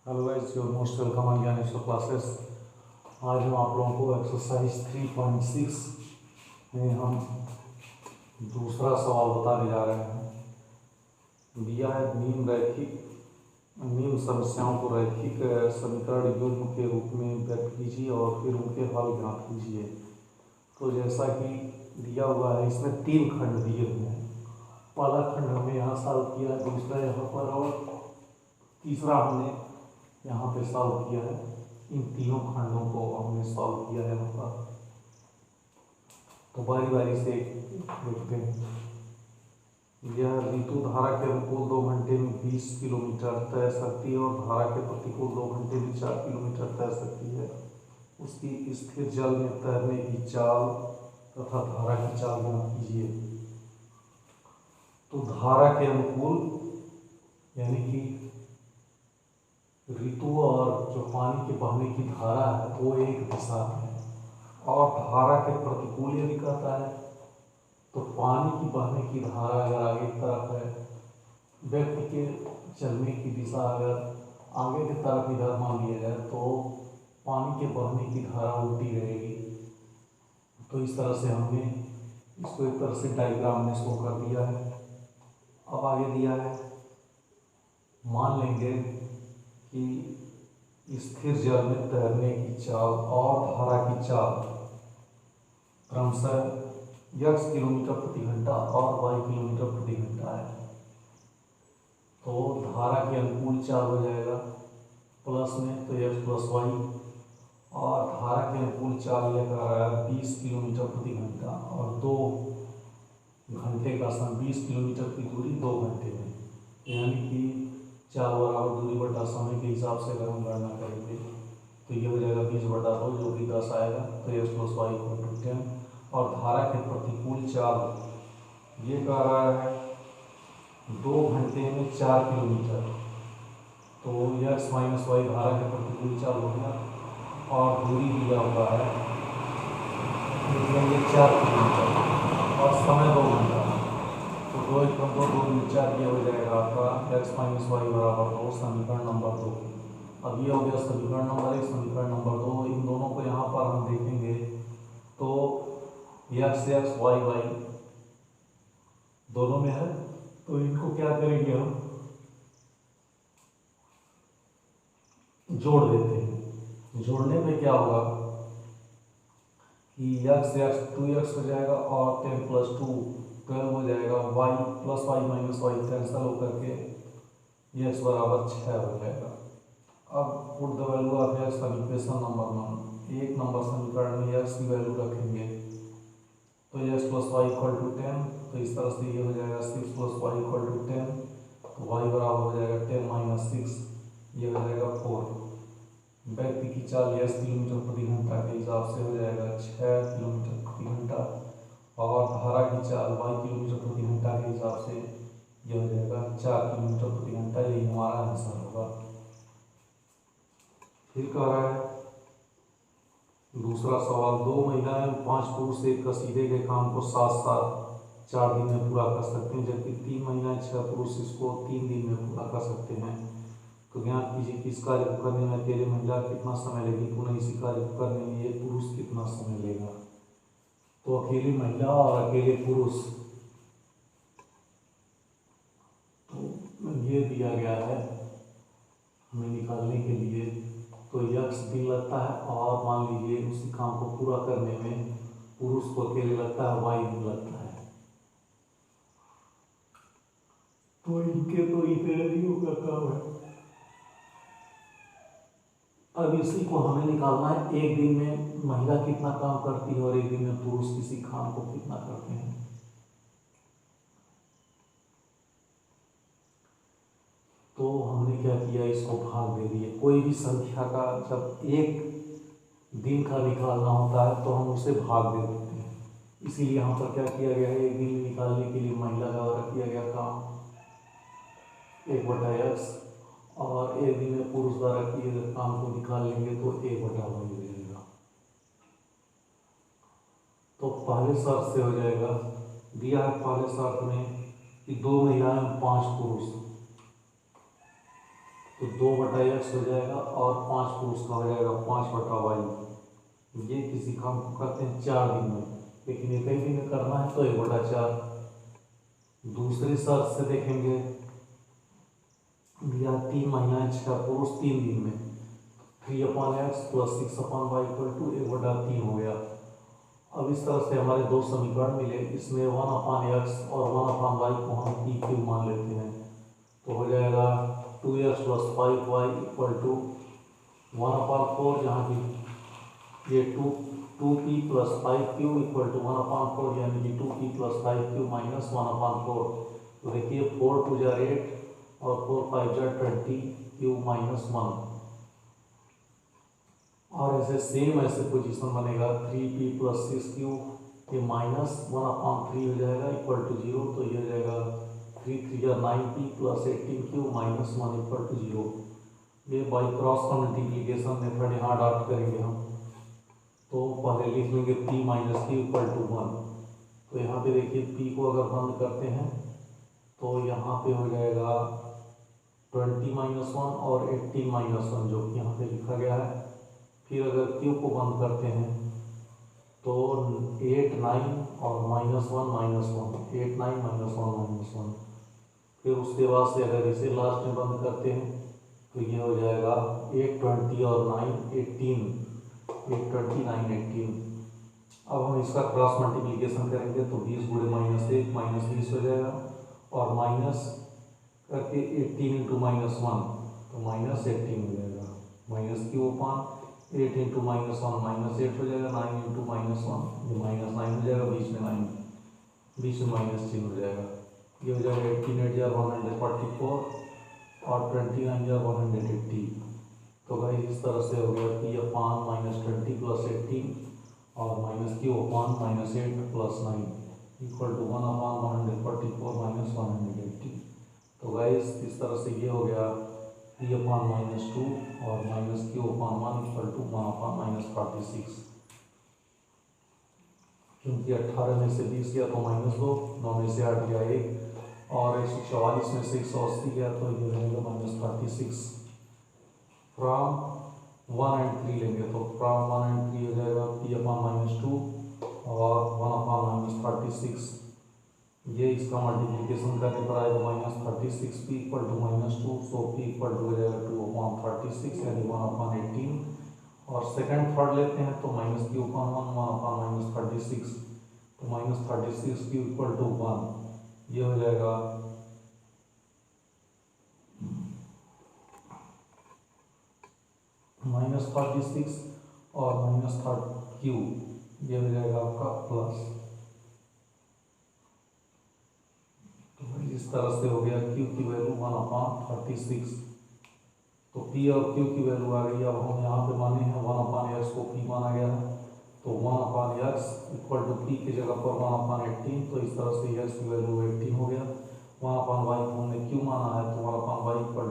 Hello guys, your most welcome on Dnyaneshwar classes. आज हम आप लोगों को एक्सरसाइज 3.6 में हम दूसरा सवाल बताने जा रहे हैं। दिया है निम्न समस्याओं को रैखिक समीकरण युग्म के रूप में व्यक्त कीजिए और फिर उनके हल ज्ञात कीजिए। तो जैसा कि दिया हुआ है, इसमें 3 खंड दिए हुए हैं। पहला खंड हमने यहाँ सॉल्व किया, दूसरा यहाँ पर और तीसरा हमने यहाँ पे सॉल्व किया है। इन तीनों खंडों को हमने सॉल्व किया है यहाँ पर। तो बारी बारी से देखते हैं। यह ऋतु धारा के अनुकूल 2 घंटे में 20 किलोमीटर तैर सकती है और धारा के प्रतिकूल 2 घंटे में 4 किलोमीटर तैर सकती है। उसकी स्थिर जल में तैरने की चाल तथा धारा की चाल ज्ञात कीजिए। तो धारा के अनुकूल यानी कि ऋतु और जो पानी के बहने की धारा है वो एक दिशा में है, और धारा के प्रतिकूल यदि कहता है तो पानी की बहने की धारा अगर आगे की तरफ है, व्यक्ति के चलने की दिशा अगर आगे की तरफ इधर मान लिया जाए तो पानी के बहने की धारा उल्टी रहेगी। तो इस तरह से हमने इसको एक तरह से डायग्राम में शो कर दिया है। अब आगे दिया है, मान लेंगे कि स्थिर जल में तैरने की चाल और धारा की चाल क्रमशः x किलोमीटर प्रति घंटा और y किलोमीटर प्रति घंटा है। तो धारा के अनुकूल चाल हो जाएगा प्लस में तो x प्लस y, और धारा के अनुकूल चाल यह कर रहा है 20 किलोमीटर प्रति घंटा, और 2 घंटे का समय 20 किलोमीटर की दूरी 2 घंटे में, यानी कि चाल बराबर दूरी बटा समय के हिसाब से अगर हम गणना करेंगे तो ये हो जाएगा 20/2 जो कि 10 आएगा। तो x plus y equal to 10। और धारा के प्रतिकूल चाल ये कह रहा है 2 घंटे में 4 किलोमीटर, तो x माइनस वाई धारा के प्रतिकूल चाल हो गया, और दूरी दिया हुआ है 4 किलोमीटर और समय 2 घंटा। तो 2 × 2 = 4, ये हो जाएगा आपका x माइनस वाई बराबर 2, समीकरण नंबर 2। अब ये हो गया समीकरण नंबर 1, समीकरण नंबर 2। इन दोनों को यहाँ पर हम देखेंगे तो x y दोनों में है, तो इनको क्या करेंगे, हम जोड़ देते हैं। जोड़ने में क्या होगा कि x 2x हो जाएगा और 10 + 2 12 हो जाएगा, y plus y minus y cancel होकर के x बराबर 6 हो जाएगा। अब put the value of x on equation number 1। 1 नंबर समीकरण में x की वैल्यू रखेंगे तो x plus y equal to 10। तो इस तरह से ये हो जाएगा 6 + y इक्वल टू 10, तो y बराबर हो जाएगा 10 - 6, ये हो जाएगा 4। व्यक्ति की चाल x किलोमीटर प्रति घंटा के हिसाब से हो जाएगा 6 किलोमीटर प्रति घंटा, और धारा की चाल y किलोमीटर प्रति घंटा के हिसाब से यह हो जाएगा 4 किलोमीटर प्रति घंटा। यही हमारा आंसर होगा। फिर कह रहा है दूसरा सवाल, 2 महिलाएं 5 पुरुष एक कसीदे के काम को साथ साथ 4 दिन में पूरा कर सकते हैं, जबकि 3 महिलाएं 6 पुरुष इसको 3 दिन में पूरा कर सकते हैं। तो ज्ञात कीजिए कि इस कार्य को करने में अकेले महिला कितना समय लेगी, पुनः इसी कार्य को करने में ये पुरुष कितना समय लेगा। तो अकेली महिला और अकेले पुरुष, तो ये दिया गया है हमें निकालने के लिए। तो x दिन लगता है, और मान लीजिए उसी काम को पूरा करने में पुरुष को अकेले लगता है y दिन लगता है। तो इनके तो इतने का काम है। अब इसी को हमें निकालना है, एक दिन में महिला कितना काम करती है और एक दिन में पुरुष किसी काम को कितना करते हैं। तो हमने क्या किया, इसको भाग दे दिए। कोई भी संख्या का जब एक दिन का निकालना होता है तो हम उसे भाग दे देते हैं। इसीलिए यहाँ पर क्या किया गया है, एक दिन निकालने के लिए महिला का द्वारा किया गया काम 1/x, और एक दिन में पुरुष द्वारा किए गए काम को निकाल लेंगे तो 1/y हो जाएगा। तो पहले शर्त से हो जाएगा, दिया है पहले शर्त में कि 2 महिलाएं 5 पुरुष, तो 2/x हो जाएगा और 5 को उसका हो जाएगा 5/y। ये किसी काम को करते हैं 4 दिन में, लेकिन एक ही दिन में करना है तो 1/4। दूसरी शर्त से देखेंगे, या 3 महीना 6 पुरुष 3 दिन में 3/x + 6/y = 1/3 हो गया। अब इस तरह से हमारे दो समीकरण मिले, इसमें 1/x और 1/y को हम पी क्यू मान लेते हैं, तो हो जाएगा 2x + 5y = 1/4, जहाँ की ये 2p + 5q = 1/4, यानी कि 2p + 5q - 1/4। तो देखिए 4 × 2 = 8 और 4 × 5 = 20, q - 1। और ऐसे पोजीशन बनेगा 3p + 6q के -1/3 हो जाएगा = 0। तो ये हो जाएगा 3 × 3 = 9p + 18q - 1 = 0। ये बाई क्रॉस मल्टीप्लीकेशन मेथड यहाँ अडॉप्ट करेंगे हम। तो पहले लिख लेंगे p - q = 1। तो यहाँ पे देखिए p को अगर बंद करते हैं तो यहाँ पे हो जाएगा 20 - 1 और 18 - 1, जो कि यहाँ पे लिखा गया है। फिर अगर q को बंद करते हैं तो 8 9 और -1 -1, 8 9 -1 -1। फिर उसके बाद से अगर इसे लास्ट में बंद करते हैं तो ये हो जाएगा 8 20 और 9 18, 8 20 9 18। अब हम इसका क्रॉस मल्टीप्लिकेशन करेंगे तो 20 × -1 -20 हो जाएगा, और माइनस करके 18 × -1 तो -18 हो जाएगा। -q/8 × -1 -8 हो जाएगा, 9 × -1 ये -9 हो जाएगा, बीच में माइनस चिन्ह हो जाएगा। ये हो जाएगा 18 × 8 = 144 और 29 × 180। तो भाई इस तरह से हो गया p/-20 + 18 और -q/-8 + 9 = 1/144 - 180। तो गाइस इस तरह से ये हो गया p/-2 और -q/1 = 1/-46। क्योंकि 18 में से 20 गया तो -2, 9 में से 8 गया 1 और 144 में से 180 गया तो ये रहेगा -36। फ्रॉम 1 and 3 लेंगे तो फ्रॉम 1 and 3 हो जाएगा p/-2 और 1/-36। ये इसका मल्टीप्लिकेशन करने पर आएगा -36p = -2, सो p = हो जाएगा 2/36 यानी 1/18। और सेकंड थर्ड लेते हैं तो -q/1 1/-36, तो -36q = 1। ये हो जाएगा -36 और -3q, ये हो जाएगा आपका प्लस। तो इस तरह से हो गया q की वैल्यू 1/36। तो p और q की वैल्यू आ गई। अब हम यहाँ पे माने हैं 1/x को p माना गया है, तो 1/x = p की जगह पर 1/18। तो इस तरह से x की वैल्यू 18 हो गया। 1/y को हमने q माना है तो 1/y =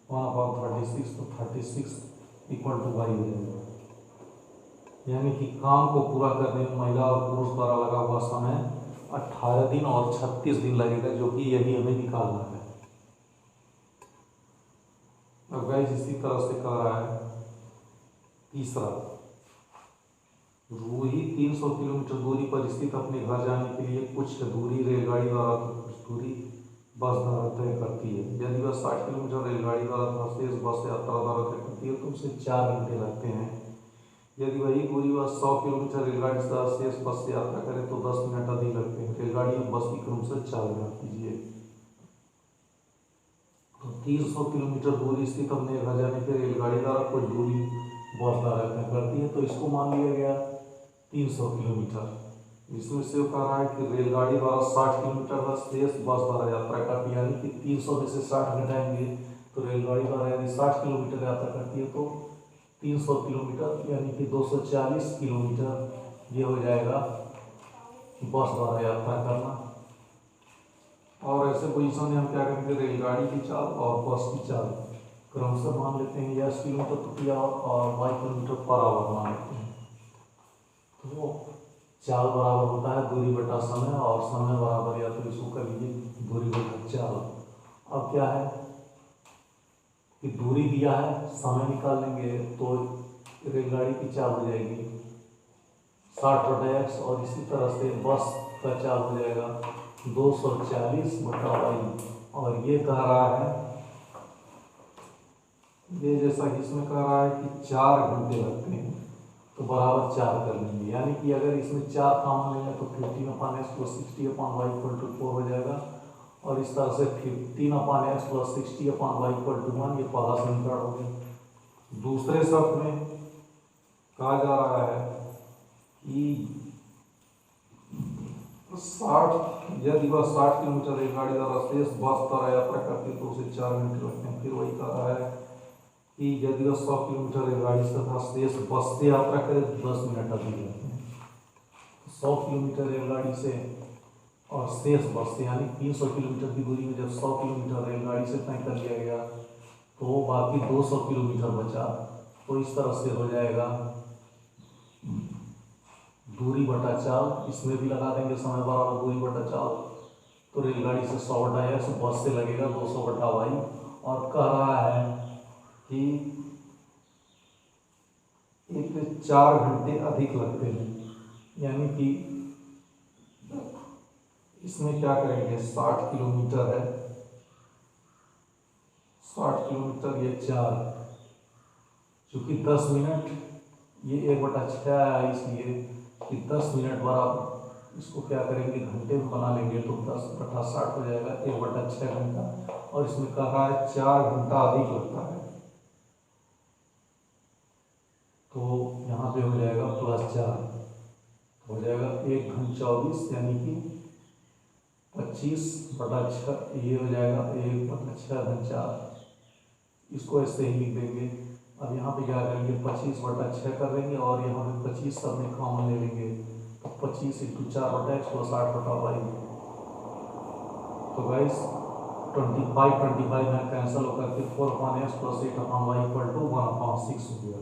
1/36, तो 36 = y हो जाएगा। यानी कि काम को पूरा करने में महिला और पुरुष द्वारा लगा हुआ समय 18 दिन और 36 दिन लगेगा, जो कि यही हमें निकालना है। अब गाइस इसी तरह से कह रहा है तीसरा, रूही 300 किलोमीटर दूरी पर स्थित अपने घर जाने के लिए कुछ दूरी रेलगाड़ी द्वारा तो कुछ दूरी बस द्वारा तय करती है। यदि वह 60 किलोमीटर रेलगाड़ी द्वारा शेष बस यात्रा द्वारा तय करती है तो उसे 4 घंटे लगते हैं। यदि वही दूरी वह 100 किलोमीटर रेलगाड़ी से शेष बस से यात्रा करे तो 10 मिनट अधिक लगते हैं। रेलगाड़ी और बस की क्रम से चालना कीजिए। तो 300 किलोमीटर दूरी स्थित अपने घर जाने के रेलगाड़ी द्वारा कुछ दूरी बस द्वारा तय करती है, तो इसको मान लिया गया 300 किलोमीटर। इसमें से कह रहा है कि रेलगाड़ी द्वारा 60 किलोमीटर शेष बस द्वारा यात्रा करती है, यानी कि 300 में से 60 घटाएंगे तो रेलगाड़ी द्वारा यदि 60 किलोमीटर यात्रा करती है तो 300 किलोमीटर यानी कि 240 किलोमीटर ये हो जाएगा बस द्वारा यात्रा करना। और ऐसे पोजीशन में हम क्या करेंगे, रेलगाड़ी की चाल और बस की चाल क्रमशः मान लेते हैं, या किलोमीटर प्रति आवर और y किलोमीटर पर आवर मान लेते हैं। तो चाल बराबर होता है दूरी बटा समय, और समय बराबर या तो इसको कर लीजिए दूरी बटा चाल। अब क्या है, कि दूरी दिया है, समय निकाल लेंगे तो रेलगाड़ी की चाल हो जाएगी 60/x, और इसी तरह से बस का चाल हो जाएगा 240/y। और ये कह रहा है, ये जैसा कि इसमें कह रहा है कि 4 घंटे लगते हैं, तो बराबर 4 कर लेंगे। यानी कि अगर इसमें 4 कॉमन लेंगे तो 15/x + 60/y = 4 हो जाएगा। और इस तरह से 15/x + 60/y = 1, ये पहला समीकरण हो गया। दूसरे शब्द में कहा जा रहा है कि 60 यदि वह 60 किलोमीटर रेलगाड़ी द्वारा शेष बस द्वारा यात्रा करती है तो उसे 4 घंटे लगते हैं। फिर वही कह रहा है कि यदि वह 100 किलोमीटर रेलगाड़ी से तथा शेष बस से यात्रा करे तो 10 मिनट अधिक लगते हैं। 100 किलोमीटर रेलगाड़ी से और शेष बस से, यानी 300 किलोमीटर की दूरी में जब 100 किलोमीटर रेलगाड़ी से तय कर लिया गया तो बाकी 200 किलोमीटर बचा। तो इस तरह से हो जाएगा दूरी बटा चाल, इसमें भी लगा देंगे समय बराबर दूरी बटा चाल। तो रेलगाड़ी से 100/x, बस से लगेगा 200/y। और कह रहा है कि एक 4 घंटे अधिक लगते हैं, यानी कि इसमें क्या करेंगे, 60 किलोमीटर है, 60 किलोमीटर ये 4, चूँकि 10 मिनट ये 1/6 आया, इसलिए कि 10 मिनट बराबर इसको क्या करेंगे, घंटे में बना लेंगे तो 10/60 हो जाएगा, 1/6 घंटा। और इसमें कह रहा है 4 घंटा अधिक लगता है, तो यहाँ पे हो जाएगा +4, हो जाएगा 1 घंटा 24, यानी कि 25/6, ये हो जाएगा 1/6 इसको ऐसे ही लिख देंगे। अब यहाँ पे क्या करेंगे, 25/6 कर देंगे और यहाँ पे 25 सब में कॉमन ले लेंगे, तो 25 × 4/x + 8/y। तो गाइस 25 में कैंसिल होकर के 4/x + 8/y = 1/6 हो गया।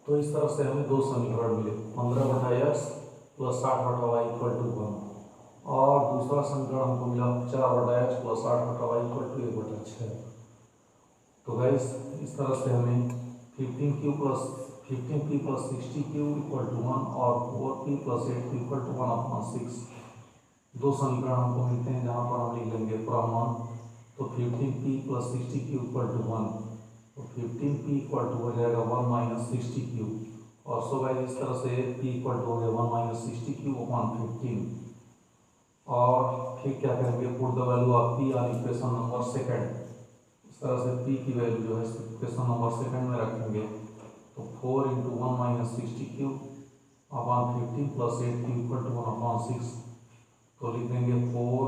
तो इस तरह से हमें 2 समीकरण मिले, 15/x + 60/y = 1, और दूसरा समीकरण हमको मिला 4/x + 8/y = 1/6। तो गाइस इस तरह से हमें 15p + 60q = 1 और 4p + 8q = 1/6, 2 समीकरण हमको मिलते हैं, जहाँ पर हम लिख लेंगे प्रमाण। तो 15p + 60q = 1, तो 15p हो जाएगा 1 - 60q। और सो गाइस इस तरह से p हो गया 1 - 60q/15। और फिर क्या करेंगे, put the value of p on equation number 2। इस तरह से p की वैल्यू जो है इक्वेशन नंबर 2 में रखेंगे, तो 4 × 1 - 60q/15 + 8q = 1/6। तो लिख देंगे 4,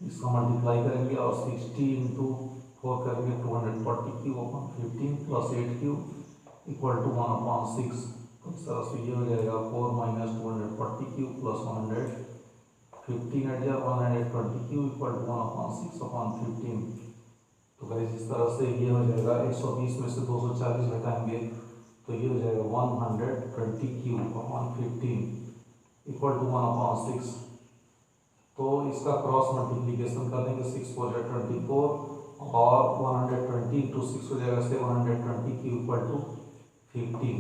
इसका मल्टीप्लाई करेंगे और 60 × 4 करेंगे 240q/15 + 8q = 1/6। तो इस तरह से ये हो जाएगा 4 - 240q + 115 × 120q = 1/6/15। तो गाइस इस तरह से ये हो जाएगा, 120 में से 240 घटाएंगे तो ये हो जाएगा 120q/15 = 1/6। तो इसका क्रॉस मल्टीप्लिकेशन कर देंगे, 6 × 4 = 24, और 120 × 6 हो जाएगा 720q = 15।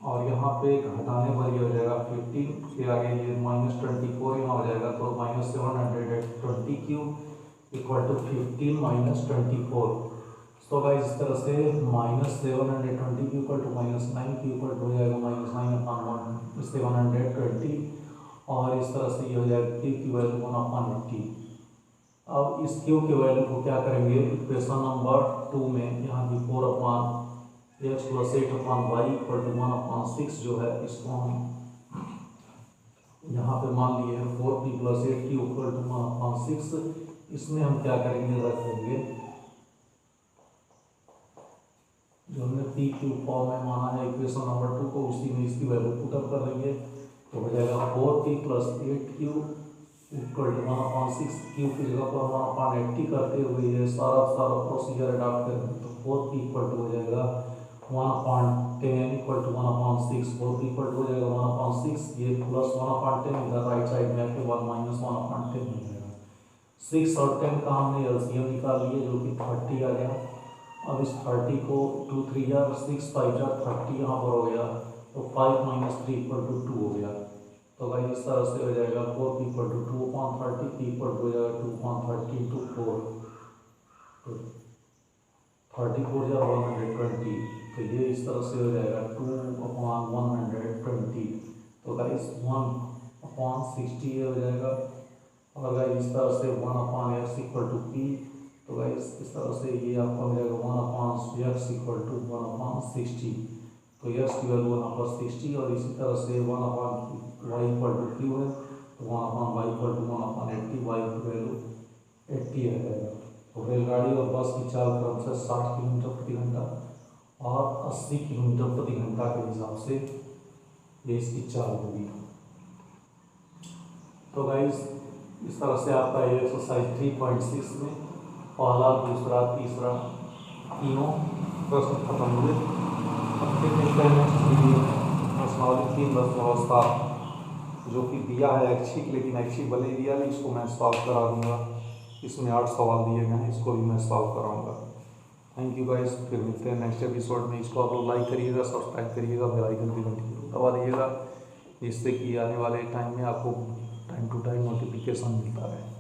और यहाँ पे घटाने पर ये हो जाएगा 15 के आगे ये -24 यहाँ हो जाएगा, तो -720q = 15 - 24। तो गाइस इस तरह से -720q = -9q हो जाएगा -9/720, और इस तरह से ये हो जाएगा q की वैल्यू 1/80। अब इस q की वैल्यू को क्या करेंगे, इक्वेशन नंबर 2 में यहाँ की 4/x + 8/y = 1/6 जो है, इसको हम यहाँ पे मान लिए हैं 4p + 8q = 1/6। इसमें हम क्या करेंगे, रख देंगे जो हमने p q फॉर्म में माना है इक्वेशन नंबर 2 को, उसी में इसकी वैल्यू पुटअप कर देंगे। तो हो जाएगा 4p + 8q = 1/6। q की जगह पर 1/80 करते हुए ये सारा प्रोसीजर अडॉप्ट करेंगे, तो 4p हो जाएगा 1/10 = 1/6। 4p हो जाएगा 1/6, ये +1/10 इधर राइट साइड में आके 1 - 1/10 हो जाएगा। 6 और 10 का हमने एलसीएम निकाल लिया जो कि 30 आ गया। अब इस 30 को 2 3 या 6 5 या 30 यहाँ पर हो गया, तो 5 - 3 = 2 हो गया। तो भाई इस तरह से हो जाएगा 4 p = 2/30, p = हो जाएगा 2/30 × 4, तो 34 या 120, तो ये इस तरह से हो जाएगा 2/120। तो गाइस 1/60 हो जाएगा। और गाइस इस तरह से 1/x = p, तो गाइस इस तरह से ये आपका हो जाएगा 1/x = 1/60। तो x की वैल्यू 1/60, और इसी तरह से 1/y = q है, तो 1/y = 1/80, y की वैल्यू 80 आ जाएगा। तो रेलगाड़ी और बस की चाल क्रमशः 60 किलोमीटर प्रति घंटा और 80 किलोमीटर प्रति घंटा के हिसाब से ये इसकी चाल होगी। तो गाइस इस तरह से आपका ये एक्सरसाइज 3.6 में पहला, दूसरा, तीसरा तीनों प्रश्न खत्म हुए। अब फिर मिलते हैं नेक्स्ट वीडियो में। प्रश्नावली 3 बस व्यवस्था जो कि दिया है ऐच्छिक, लेकिन ऐच्छिक भले ही दिया नहीं, इसको मैं सॉल्व करा दूंगा। इसमें 8 सवाल दिए गए हैं, इसको भी मैं सॉल्व कराऊंगा। थैंक यू गाइस, फिर मिलते हैं नेक्स्ट एपिसोड में। इसको आप लोग लाइक करिएगा, सब्सक्राइब करिएगा, बेल आइकन की घंटी दबा दीजिएगा, जिससे कि आने वाले टाइम में आपको टाइम टू टाइम नोटिफिकेशन मिलता रहे।